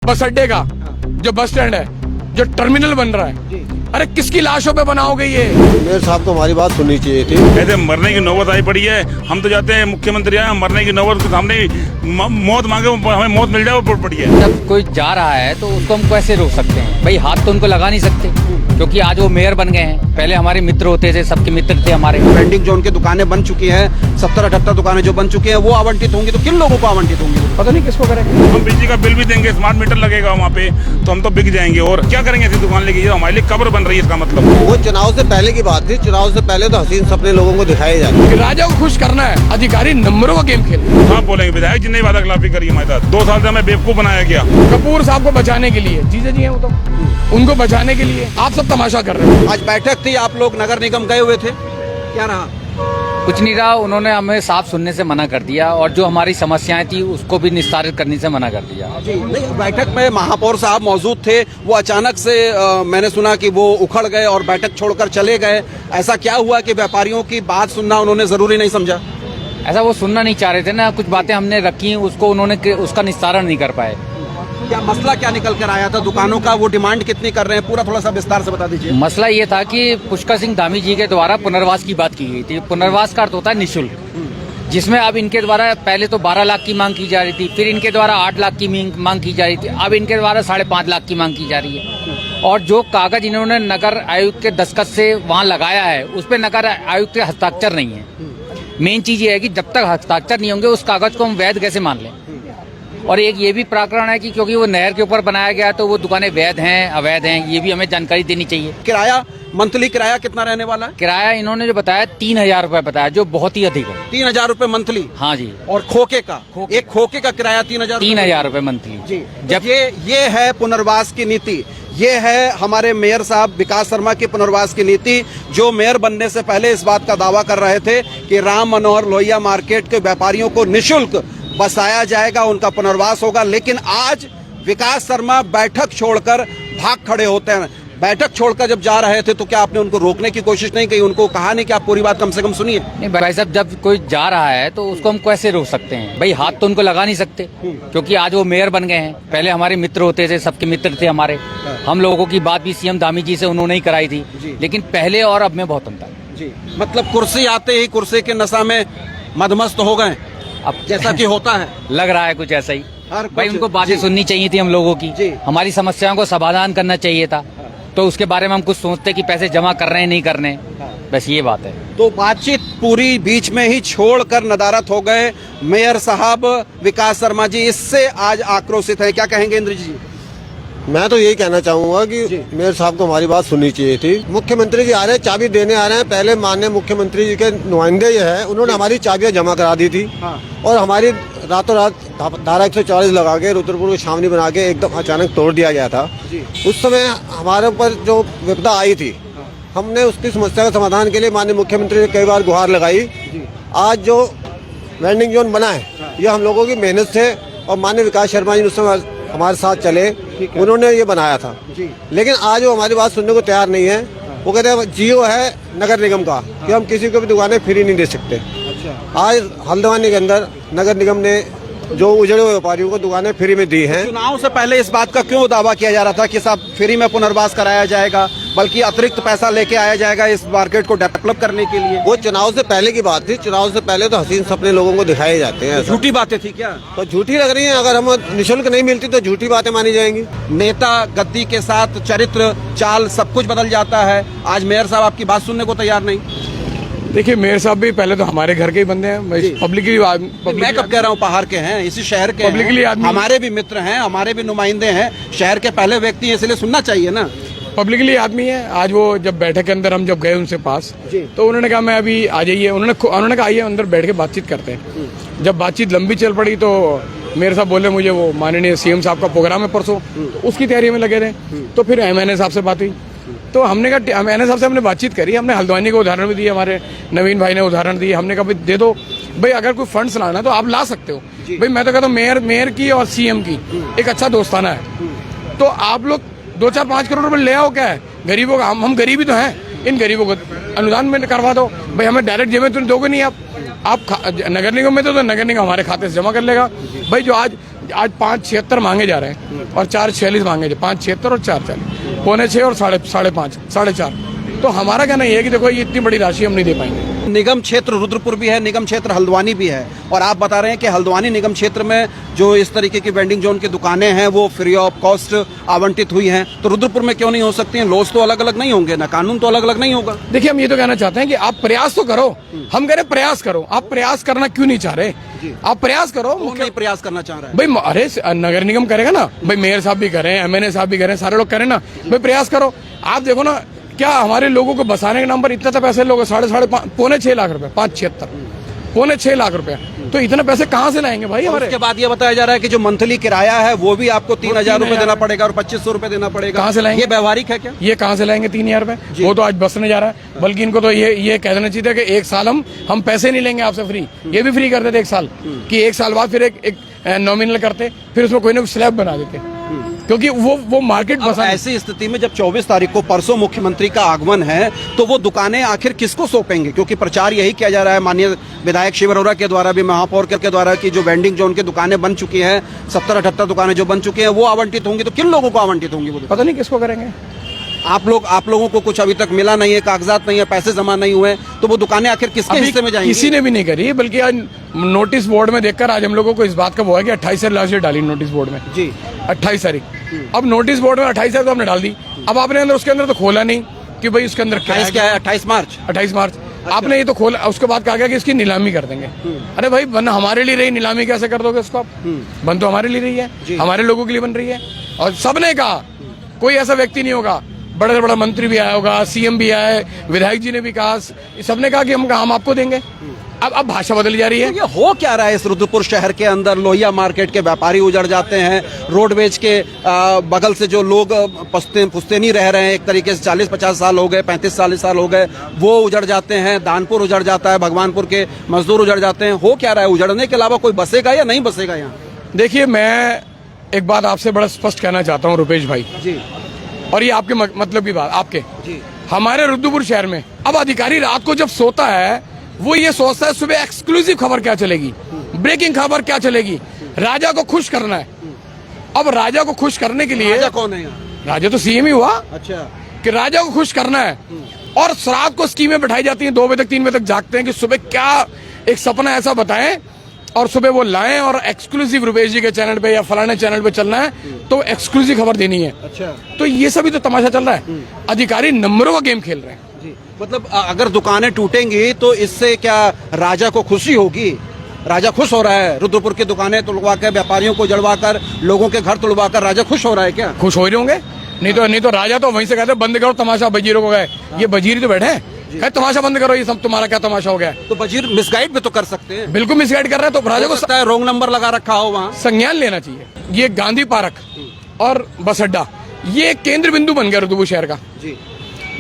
बस अड्डे का जो बस स्टैंड है, जो टर्मिनल बन रहा है, अरे किसकी लाशों पे बनाओगे ये? मेयर साहब को हमारी बात सुननी चाहिए थी। ऐसे मरने की नौबत आई पड़ी है। हम तो जाते हैं मुख्यमंत्री आए, मरने की नौबत के सामने मौत मांगे, हमें मौत मिल जाए वो पड़ी है। जब कोई जा रहा है तो उसको हम कैसे रोक सकते हैं? भाई हाथ तो उनको लगा नहीं सकते, क्योंकि आज वो मेयर बन गए हैं। पहले हमारे मित्र होते थे, सबके मित्र थे हमारे। वेंडिंग जोन की दुकानें बन चुकी हैं, 70-78 दुकानें जो बन चुकी हैं वो आवंटित होंगी, तो किन लोगों को आवंटित होंगी? पता नहीं किसको करेंगे। हम बिजली का बिल भी देंगे, स्मार्ट मीटर लगेगा वहाँ पे, तो हम तो बिक जाएंगे। और क्या करेंगे ऐसी दुकान लेके? हमारे लिए कब्र बन रही है, इसका मतलब। वो चुनाव से पहले की बात थी। चुनाव से पहले तो हसीन सपने लोगों को दिखाए जाते। कि राजा को खुश करना है, अधिकारी नंबरों का गेम खेले। हाँ बोलेंगे विधायक जी ने वादा खिलाफी करी हमारे साथ। 2 साल से हमें बेवकूफ बनाया गया। कपूर साहब को बचाने के लिए जीजा जी हैं, वो तो उनको बचाने के लिए आप सब तमाशा कर रहे हो। आज बैठक थी, आप लोग नगर निगम गए हुए थे, क्या रहा? कुछ नहीं रहा। उन्होंने हमें साफ सुनने से मना कर दिया, और जो हमारी समस्याएं थी उसको भी निस्तारित करने से मना कर दिया। नहीं, बैठक में महापौर साहब मौजूद थे, वो अचानक से मैंने सुना कि वो उखड़ गए और बैठक छोड़कर चले गए। ऐसा क्या हुआ कि व्यापारियों की बात सुनना उन्होंने जरूरी नहीं समझा? ऐसा वो सुनना नहीं चाह रहे थे ना। कुछ बातें हमने रखी, उसको उन्होंने उसका निस्तारण नहीं कर पाए। क्या मसला क्या निकल कर आया था दुकानों का? वो डिमांड कितनी कर रहे हैं, पूरा थोड़ा सा विस्तार से बता दीजिए। मसला ये था कि पुष्कर सिंह धामी जी के द्वारा पुनर्वास की बात की गई थी। पुनर्वास का अर्थ होता है निःशुल्क, जिसमें अब इनके द्वारा पहले तो 12 लाख की मांग की जा रही थी, फिर इनके द्वारा 8 लाख की मांग की जा रही थी, अब इनके द्वारा 5.5 लाख की मांग की जा रही है। और जो कागज इन्होंने नगर आयुक्त के दस्तखत से वहाँ लगाया है, उस पर नगर आयुक्त के हस्ताक्षर नहीं है। मेन चीज ये है कि जब तक हस्ताक्षर नहीं होंगे उस कागज को हम वैध कैसे मान लें। और एक ये भी प्रकरण है कि क्योंकि वो नहर के ऊपर बनाया गया तो वो दुकानें वैध हैं अवैध हैं, ये भी हमें जानकारी देनी चाहिए। किराया, मंथली किराया कितना रहने वाला है? किराया इन्होंने जो बताया 3000 रुपए बताया, जो बहुत ही अधिक है। 3000 रुपए मंथली? हाँ जी। और खोखे का? एक खोखे का किराया 3000 रुपए मंथली। जी। जब ये है पुनर्वास की नीति, ये है हमारे मेयर साहब विकास शर्मा की पुनर्वास की नीति, जो मेयर बनने से पहले इस बात का दावा कर रहे थे कि राम मनोहर लोहिया मार्केट के व्यापारियों को निःशुल्क बसाया जाएगा, उनका पुनर्वास होगा। लेकिन आज विकास शर्मा बैठक छोड़कर भाग खड़े होते हैं। बैठक छोड़कर जब जा रहे थे तो क्या आपने उनको रोकने की कोशिश नहीं की? उनको कहा नहीं कि आप पूरी बात कम से कम सुनिए? नहीं भाई साहब, जब कोई जा रहा है तो उसको हम कैसे रोक सकते हैं? भाई हाथ तो उनको लगा नहीं सकते, क्योंकि आज वो मेयर बन गए हैं। पहले हमारे मित्र होते थे, सबके मित्र थे हमारे। हम लोगों की बात भी सीएम धामी जी से उन्होंने ही कराई थी, लेकिन पहले और अब में बहुत अंतर जी। मतलब कुर्सी आते ही कुर्सी के नशा में मदमस्त हो गए, अब जैसा कि होता है। लग रहा है कुछ ऐसा ही। भाई उनको बातें जी। सुननी चाहिए थी हम लोगों की, जी। हमारी समस्याओं को समाधान करना चाहिए था। तो उसके बारे में हम कुछ सोचते कि पैसे जमा कर रहे हैं नहीं करने, बस ये बात है। तो बातचीत पूरी बीच में ही छोड़कर नदारत हो गए मेयर साहब विकास शर्मा जी। इससे आज आक्रोशित है, क्या कहेंगे इंद्र जी? मैं तो यही कहना चाहूंगा कि मेयर साहब को हमारी बात सुननी चाहिए थी। मुख्यमंत्री जी आ रहे हैं, चाबी देने आ रहे हैं। पहले माननीय मुख्यमंत्री जी के नुमाइंदे ये है, उन्होंने हमारी चाबियां जमा करा दी थी। और हमारी रातों रात धारा 144 लगा के रुद्रपुर को छावनी बना के एकदम अचानक तोड़ दिया गया था। उस समय हमारे ऊपर जो विपदा आई थी, हमने उसकी समस्या का समाधान के लिए माननीय मुख्यमंत्री ने कई बार गुहार लगाई। आज जो वेंडिंग जोन बना है, ये हम लोगों की मेहनत से, और माननीय विकास शर्मा जी उस समय हमारे साथ चले, उन्होंने ये बनाया था। लेकिन आज वो हमारी बात सुनने को तैयार नहीं है। वो कहते हैं जियो है नगर निगम का, कि हम किसी को भी दुकानें फ्री नहीं दे सकते। आज हल्द्वानी के अंदर नगर निगम ने जो उजड़े हुए व्यापारियों को दुकानें फ्री में दी हैं। चुनाव से पहले इस बात का क्यों दावा किया जा रहा था कि साहब फ्री में पुनर्वास कराया जाएगा, बल्कि अतिरिक्त पैसा लेके आया जाएगा इस मार्केट को डेवलप करने के लिए? वो चुनाव से पहले की बात थी। चुनाव से पहले तो हसीन सपने लोगों को दिखाए जाते हैं। झूठी बातें थी क्या? तो झूठी लग रही है। अगर हम निःशुल्क नहीं मिलती तो झूठी बातें मानी जाएंगी। नेता गद्दी के साथ चरित्र, चाल सब कुछ बदल जाता है। आज मेयर साहब आपकी बात सुनने को तैयार नहीं। देखिए, मेयर साहब भी पहले तो हमारे घर के ही बंदे हैं। पब्लिकली मैं कब कह रहा हूँ पहाड़ के हैं, इसी शहर के पब्लिकली हैं, आदमी, हमारे भी मित्र हैं, हमारे भी नुमाइंदे हैं, शहर के पहले व्यक्ति हैं, इसलिए सुनना चाहिए ना। पब्लिकली आदमी है। आज वो जब बैठक के अंदर हम जब गए उनसे पास, तो उन्होंने कहा मैं अभी आ जाइए। उन्होंने कहा आइए अंदर बैठ के बातचीत करते हैं। जब बातचीत लंबी चल पड़ी तो मेयर साहब बोले मुझे वो माननीय सीएम साहब का प्रोग्राम है परसों, तो उसकी तैयारी में लगे थे। तो फिर एमएनए साहब से बात हुई, तो हमने कहा एमएनए साहब से हमने बातचीत करी। हमने हल्द्वानी को उदाहरण भी दिए, हमारे नवीन भाई ने उदाहरण दिए। हमने कहा भाई दे दो भाई, अगर कोई फंड्स लाना तो आप ला सकते हो। भाई मैं तो कहता हूँ मेयर की और सीएम की एक अच्छा दोस्ताना है। तो आप लोग 2-4-5 करोड़ रुपए ले आओ, क्या है गरीबों का? हम गरीब ही तो हैं। इन गरीबों को अनुदान में करवा दो भाई, हमें डायरेक्ट जेब में तो दोगे नहीं आप नगर निगम में तो नगर निगम हमारे खाते से जमा कर लेगा। भाई जो आज आज 5.76 मांगे जा रहे हैं और 4.46 मांगे, 5.76 और 4.40, 5.25 और 5.5, 4.5। तो हमारा कहना ये है कि देखो ये इतनी बड़ी राशि हम नहीं दे पाएंगे। निगम क्षेत्र रुद्रपुर भी है, निगम क्षेत्र हल्द्वानी भी है, और आप बता रहे हैं कि हल्द्वानी निगम क्षेत्र में जो इस तरीके की वेंडिंग जोन की दुकानें हैं वो फ्री ऑफ कॉस्ट आवंटित हुई हैं, तो रुद्रपुर में क्यों नहीं हो सकती हैं? लॉस तो अलग अलग नहीं होंगे ना, कानून तो अलग अलग नहीं होगा। देखिए हम ये तो कहना चाहते हैं कि आप प्रयास तो करो, हम कह रहे प्रयास करो, आप प्रयास करना क्यों नहीं चाह रहे? आप प्रयास करो। कौन नहीं प्रयास करना चाह रहा है? भाई अरे नगर निगम करेगा ना, भाई मेयर साहब भी करें, एमएनए साहब भी करें, सारे लोग करें ना, भाई प्रयास करो। आप देखो ना क्या हमारे लोगों को बसाने के नाम पर इतना पैसे लोग 5.5 लाख रुपए, 5.76, 5.6 लाख रुपए, तो इतने पैसे कहाँ से लाएंगे भाई हमारे? उसके बाद ये बताया जा रहा है कि जो मंथली किराया है वो भी आपको 3,000 रुपए देना पड़ेगा और 2,500 रुपए देना पड़ेगा। कहाँ से लाएंगे? ये व्यवहारिक है क्या? ये कहाँ से लाएंगे 3,000 रुपए? वो तो आज बसने जा रहा है। बल्कि इनको तो ये कह देना चाहिए कि 1 साल हम पैसे नहीं लेंगे आपसे फ्री, ये भी फ्री कर देते 1 साल, कि 1 साल बाद फिर एक नॉमिनल करते, फिर उसमें कोई ना कोई स्लैब बना देते, क्योंकि वो मार्केट बसा। ऐसी स्थिति में जब 24 तारीख को परसों मुख्यमंत्री का आगमन है तो वो दुकानें आखिर किसको सौंपेंगे? क्योंकि प्रचार यही किया जा रहा है माननीय विधायक शिव अरोड़ा के द्वारा भी, महापौर के द्वारा की जो वेंडिंग जोन की दुकानें बन चुकी हैं, 70-78 दुकानें जो बन चुकी हैं वो आवंटित होंगी, तो किन लोगों को आवंटित होंगी वो? पता नहीं किसको करेंगे। आप लोगों को कुछ अभी तक मिला नहीं है, कागजात नहीं है, पैसे जमा नहीं हुए, तो वो दुकानें आखिर किसके हिस्से में जाएंगी? किसी ने भी नहीं करी, बल्कि आज नोटिस बोर्ड में देखकर आज हम लोगों को इस बात का वो है कि 28 तारीख लास्ट डेट डाली नोटिस बोर्ड में जी, 28 तारीख। अब नोटिस बोर्ड में 28 तारीख तो हमने डाल दी, अब आपने अंदर उसके अंदर तो खोला नहीं कि भाई उसके अंदर क्या है। 28 मार्च 28 मार्च आपने ये तो खोला, उसके बाद कहा गया कि इसकी नीलामी कर देंगे। अरे भाई बन हमारे लिए रही, नीलामी कैसे कर दोगे उसको आप? बन तो हमारे लिए रही है, हमारे लोगों के लिए बन रही है, और सबने कहा, कोई ऐसा व्यक्ति नहीं होगा, बड़ा से बड़ा मंत्री भी आया होगा, सीएम भी आए, विधायक जी ने भी कहा, सबने कहा कि हम आपको देंगे। अब भाषा बदली जा रही है। तो ये हो क्या रहा है इस रुद्रपुर शहर के अंदर? लोहिया मार्केट के व्यापारी उजड़ जाते हैं, रोडवेज के बगल से जो लोग पुश्तैनी रह रहे हैं, एक तरीके से 40-50 साल हो गए, 35-40 साल हो गए, वो उजड़ जाते हैं, दानपुर उजड़ जाता है, भगवानपुर के मजदूर उजड़ जाते हैं। हो क्या रहा है? उजड़ने के अलावा कोई बसेगा या नहीं बसेगा यहाँ? देखिए मैं एक बात आपसे बड़ा स्पष्ट कहना चाहता हूँ रुपेश भाई जी, और ये आपके मतलब की बात आपके जी, हमारे रुद्रपुर शहर में अब अधिकारी रात को जब सोता है वो ये सोचता है सुबह एक्सक्लूसिव खबर क्या चलेगी, ब्रेकिंग खबर क्या चलेगी, राजा को खुश करना है। अब राजा को खुश करने के लिए, राजा कौन है यहाँ? राजा तो सीएम ही हुआ, अच्छा, कि राजा को खुश करना है, और रात को स्कीमें बैठाई जाती हैं, 2 बजे तक 3 बजे तक जागते हैं कि सुबह क्या एक सपना ऐसा बताएं और सुबह वो लाएं और एक्सक्लूसिव रुपेश जी के चैनल पे या फलाने चैनल पे चलना है तो एक्सक्लूसिव खबर देनी है। अच्छा, तो ये सभी तो तमाशा चल रहा है, अधिकारी नंबरों का गेम खेल रहे हैं। जी, मतलब अगर दुकानें टूटेंगी तो इससे क्या राजा को खुशी होगी? राजा खुश हो रहा है? रुद्रपुर की दुकानें तुड़वा कर, व्यापारियों को जड़वा कर, लोगों के घर तुड़वा कर राजा खुश हो रहा है क्या? खुश हो रहे होंगे, नहीं तो राजा तो वहीं से कहते बंद करो तमाशा, बजीरों को गए, ये बजीरी तो बैठे हैं, तमाशा बंद करो, ये सब तुम्हारा क्या तमाशा हो गया? तो वजीर मिसगाइड भी तो कर सकते हैं। बिल्कुल मिसगाइड कर रहे हैं, तो राजा को सकता है रोंग नंबर लगा रखा हो वहाँ। संज्ञान लेना चाहिए। ये गांधी पार्क और बस अड्डा ये केंद्र बिंदु बन गया रुद्रपुर शहर का जी,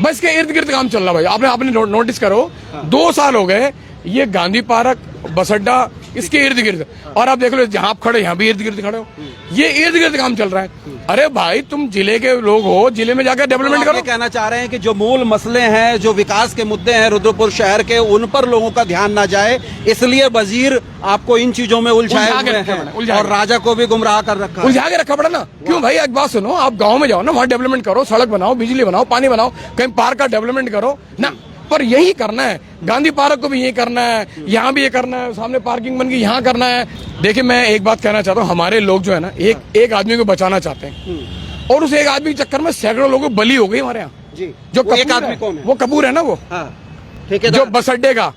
बस के इर्द गिर्द काम चल रहा भाई। आपने नोटिस करो, 2 साल हो गए ये गांधी पार्क, बस अड्डा, इसके इर्द गिर्द, और आप देख लो जहां आप खड़े यहाँ भी इर्द गिर्द खड़े हो, ये इर्द गिर्द काम चल रहा है। अरे भाई तुम जिले के लोग हो, जिले में जाकर डेवलपमेंट करो। कहना चाह रहे हैं कि जो मूल मसले हैं, जो विकास के मुद्दे हैं रुद्रपुर शहर के, उन पर लोगों का ध्यान ना जाए, इसलिए वजीर आपको इन चीजों में उलझाए हुए हैं और राजा को भी गुमराह कर रखा है। उलझा के रखा पड़ा ना। क्यों भाई, एक बात सुनो, आप गाँव में जाओ ना, वहाँ डेवलपमेंट करो, सड़क बनाओ, बिजली बनाओ, पानी बनाओ, कहीं पार्क का डेवलपमेंट करो ना, पर यही करना है। गांधी पार्क को भी यही करना है, यहाँ भी ये करना है, सामने पार्किंग बन गई यहाँ करना है। देखिए मैं एक बात कहना चाहता हूँ, हमारे लोग जो है ना एक आदमी को बचाना चाहते हैं और उस एक आदमी के चक्कर में सैकड़ों लोगों बलि हो गई हमारे यहाँ। जो एक आदमी कौन है? वो कपूर है ना, वो जो बस अड्डे का,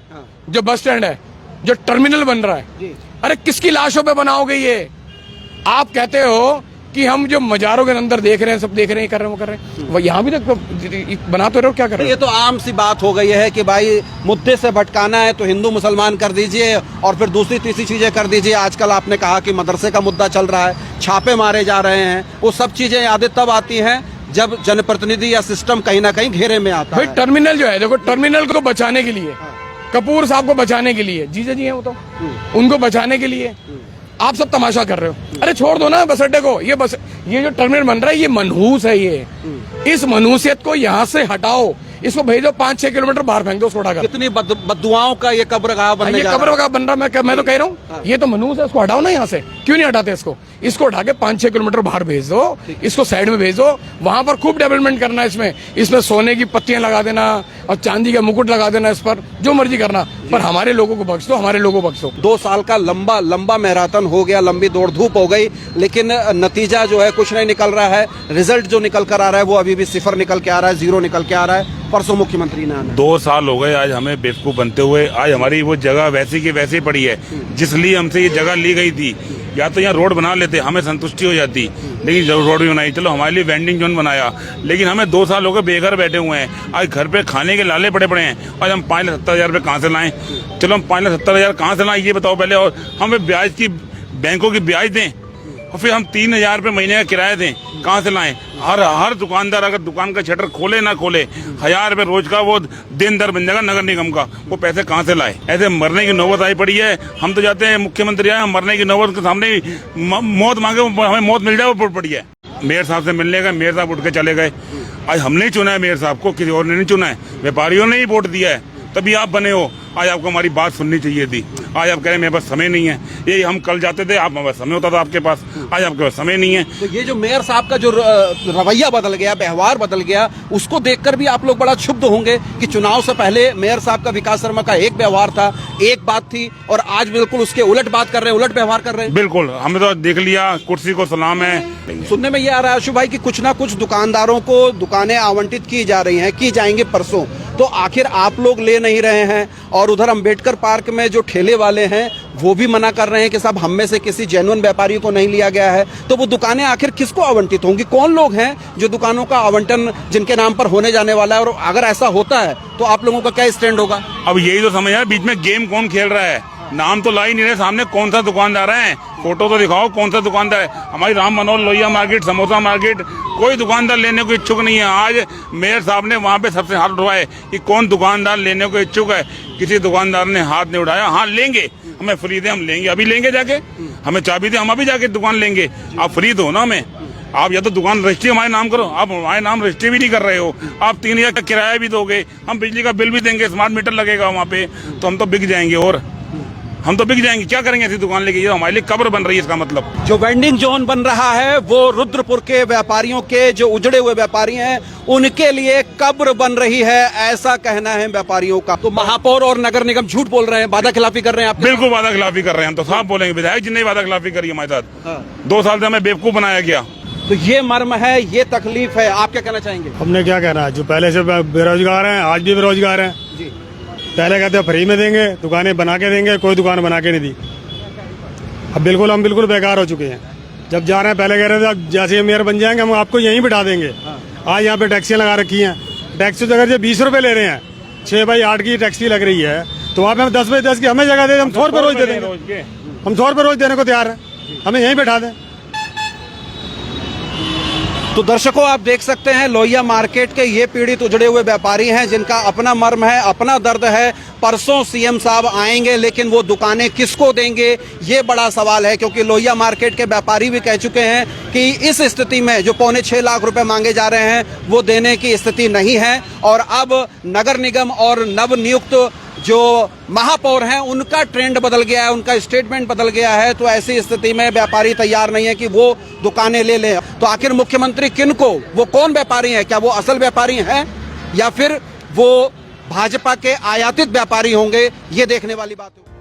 जो बस स्टैंड है, जो टर्मिनल बन रहा है, अरे किसकी लाशों पे बनाओगे ये? आप कहते हो कि हम जो मजारों के अंदर देख रहे हैं, सब देख रहे हैं, कर रहे हैं, वो कर रहे हैं, वो यहाँ भी तक बना तो रहे हो, क्या कर रहे हो? ये तो आम सी बात हो गई है कि भाई मुद्दे से भटकाना है तो हिंदू मुसलमान कर दीजिए और फिर दूसरी तीसरी चीजें कर दीजिए। आजकल आपने कहा कि मदरसे का मुद्दा चल रहा है, छापे मारे जा रहे हैं, वो सब चीजें यादें तब आती हैं जब जनप्रतिनिधि या सिस्टम कहीं ना कहीं घेरे में आता है। टर्मिनल जो है, देखो टर्मिनल को बचाने के लिए, कपूर साहब को बचाने के लिए, जीजा जी हैं वो तो, उनको बचाने के लिए आप सब तमाशा कर रहे हो। अरे छोड़ दो ना बस अड्डे को, ये जो टर्मिनल बन रहा है ये मनहूस है, ये इस मनहूसियत को यहाँ से हटाओ, इसको भेजो 5-6 किलोमीटर बाहर फेंक दो उसको उठाकर। कितनी बददुआओं का ये कब्रगाह बनने ये जा रहा है। कब्र का बन रहा, मैं तो कह रहा हूँ ये तो मनहूस है, इसको हटाओ ना यहाँ से। क्यों नहीं हटाते इसको उठा के 5-6 किलोमीटर बाहर भेज दो, इसको साइड में भेज दो, वहां पर खूब डेवलपमेंट करना है। इसमें सोने की पत्तियां लगा देना और चांदी का मुकुट लगा देना, इस पर जो मर्जी करना, पर हमारे लोगों को बख्श दो, हमारे लोगों को बख्श दो। 2 साल का लंबा मैराथन हो गया, लंबी दौड़ धूप हो गई, लेकिन नतीजा जो है कुछ नहीं निकल रहा है। रिजल्ट जो निकल कर आ रहा है वो अभी भी 0 निकल के आ रहा है, 0 निकल के आ रहा है। परसों मुख्यमंत्री ने आना 2 साल हो गए आज हमें बेवकूफ बनते हुए। आज हमारी वो जगह वैसी की वैसी पड़ी है जिस लिए हमसे ये जगह ली गई थी। या तो यहाँ रोड बना लेते, हमें संतुष्टि हो जाती, लेकिन रोड भी बनाई, चलो हमारे लिए वेंडिंग जोन बनाया, लेकिन हमें 2 साल हो गए बेघर बैठे हुए हैं। आज घर पे खाने के लाले पड़े हैं। आज हम 5,70,000 रुपये कहाँ से लाएं? चलो हम 5,70,000 कहाँ से लाएं ये बताओ पहले, और हमें ब्याज की बैंकों की ब्याज दें और फिर हम 3,000 रुपये महीने का किराया दें, कहाँ से लाएं? हर दुकानदार अगर दुकान का शटर खोले ना खोले 1,000 रुपये रोज का वो दिन दर बन जाएगा नगर निगम का, वो पैसे कहाँ से लाए? ऐसे मरने की नौबत आई पड़ी है। हम तो जाते हैं मुख्यमंत्री आए, मरने की नौबत के सामने मौत मांगे, हमें मौत मिल जाए वो पड़ी है। मेयर साहब से मिलने गए, मेयर साहब उठ के चले गए। आज हमने चुना है मेयर साहब को, किसी और ने नहीं चुना है, व्यापारियों ने ही वोट दिया है, तभी आप बने हो। आज आपको हमारी बात सुननी चाहिए थी। आज आप कह रहे हैं मेरे पास समय नहीं है। यही हम कल जाते थे, आप समय होता था आपके पास, आज आपके पास समय नहीं है। तो ये जो मेयर साहब का जो रवैया बदल गया, व्यवहार बदल गया, उसको देखकर भी आप लोग बड़ा क्षुब्ध होंगे कि चुनाव से पहले मेयर साहब का विकास शर्मा का एक व्यवहार था, एक बात थी, और आज बिल्कुल उसके उलट बात कर रहे हैं, उलट व्यवहार कर रहे हैं। बिल्कुल, हमने तो देख लिया, कुर्सी को सलाम है। सुनने में ये आ रहा है अशु भाई कि कुछ ना कुछ दुकानदारों को दुकानें आवंटित की जा रही हैं, की जाएंगे परसों, तो आखिर आप लोग ले नहीं रहे हैं? और उधर अंबेडकर पार्क में जो ठेले वाले हैं वो भी मना कर रहे हैं कि साहब हम में से किसी जेन्युइन व्यापारी को नहीं लिया गया है। तो वो दुकानें आखिर किसको आवंटित होंगी? कौन लोग हैं जो दुकानों का आवंटन जिनके नाम पर होने जाने वाला है? और अगर ऐसा होता है तो आप लोगों का क्या स्टैंड होगा? अब यही तो समझ है, बीच में गेम कौन खेल रहा है? नाम तो ला ही नहीं रहे सामने, कौन सा दुकानदार है? फोटो तो दिखाओ कौन सा दुकानदार है। हमारी राम मनोहर लोहिया मार्केट, समोसा मार्केट, कोई दुकानदार लेने को इच्छुक नहीं है। आज मेयर साहब ने वहाँ पे सबसे हाथ उठवाए कि कौन दुकानदार लेने को इच्छुक है। किसी दुकानदार ने हाथ नहीं उठाया। हाँ लेंगे, हमें फ्री दे, हम लेंगे, अभी लेंगे जाके, हमें चाबी दे, हम अभी जाके दुकान लेंगे। आप फ्री दो ना हमें। आप या तो दुकान रजिस्ट्री हमारे नाम करो, आप हमारे नाम रजिस्ट्री भी नहीं कर रहे हो। आप 3,000 का किराया भी दोगे, हम बिजली का बिल भी देंगे, स्मार्ट मीटर लगेगा वहाँ पे, तो हम तो बिक जाएंगे। और हम तो बिक जाएंगे, क्या करेंगे ऐसी दुकान लेके? ये हमारे लिए कब्र बन रही है। इसका मतलब जो वेंडिंग जोन बन रहा है वो रुद्रपुर के व्यापारियों के, जो उजड़े हुए व्यापारी हैं, उनके लिए कब्र बन रही है, ऐसा कहना है व्यापारियों का। तो महापौर और नगर निगम झूठ बोल रहे हैं, वादा खिलाफी कर रहे हैं। आप बिल्कुल वादा खिलाफी कर रहे हैं, हम तो साफ बोलेंगे। विधायक जी ने वादा खिलाफी करी हमारे साथ। 2 साल से हमें बेवकूफ बनाया गया। तो ये मर्म है, ये तकलीफ है। आप क्या कहना चाहेंगे? हमने क्या कहना है, जो पहले से बेरोजगार हैं आज भी बेरोजगार हैं जी। पहले कहते हैं फ्री में देंगे, दुकानें बना के देंगे, कोई दुकान बना के नहीं दी। अब हम बिल्कुल बेकार हो चुके हैं। जब जा रहे हैं पहले कह रहे थे जैसे मेयर बन जाएंगे हम आपको यहीं बिठा देंगे। आज यहाँ पे टैक्सियाँ लगा रखी हैं। टैक्सी तो अगर जो 20 रुपये ले रहे हैं, 6/8 की टैक्सी लग रही है, तो वहाँ पे हम 10/10 की हमें जगह दे, हम 100 रुपये रोज दे देंगे। हम 100 रुपये रोज देने को तैयार हैं, हमें यहीं बिठा दें। तो दर्शकों आप देख सकते हैं लोहिया मार्केट के ये पीड़ित उजड़े हुए व्यापारी हैं जिनका अपना मर्म है, अपना दर्द है। परसों सीएम साहब आएंगे, लेकिन वो दुकानें किसको देंगे ये बड़ा सवाल है, क्योंकि लोहिया मार्केट के व्यापारी भी कह चुके हैं कि इस स्थिति में जो 6.25 लाख रुपए मांगे जा रहे हैं वो देने की स्थिति नहीं है। और अब नगर निगम और नवनियुक्त जो महापौर हैं उनका ट्रेंड बदल गया है, उनका स्टेटमेंट बदल गया है। तो ऐसी स्थिति में व्यापारी तैयार नहीं है कि वो दुकानें ले लें। तो आखिर मुख्यमंत्री किनको, वो कौन व्यापारी हैं? क्या वो असल व्यापारी हैं या फिर वो भाजपा के आयातित व्यापारी होंगे? ये देखने वाली बात है।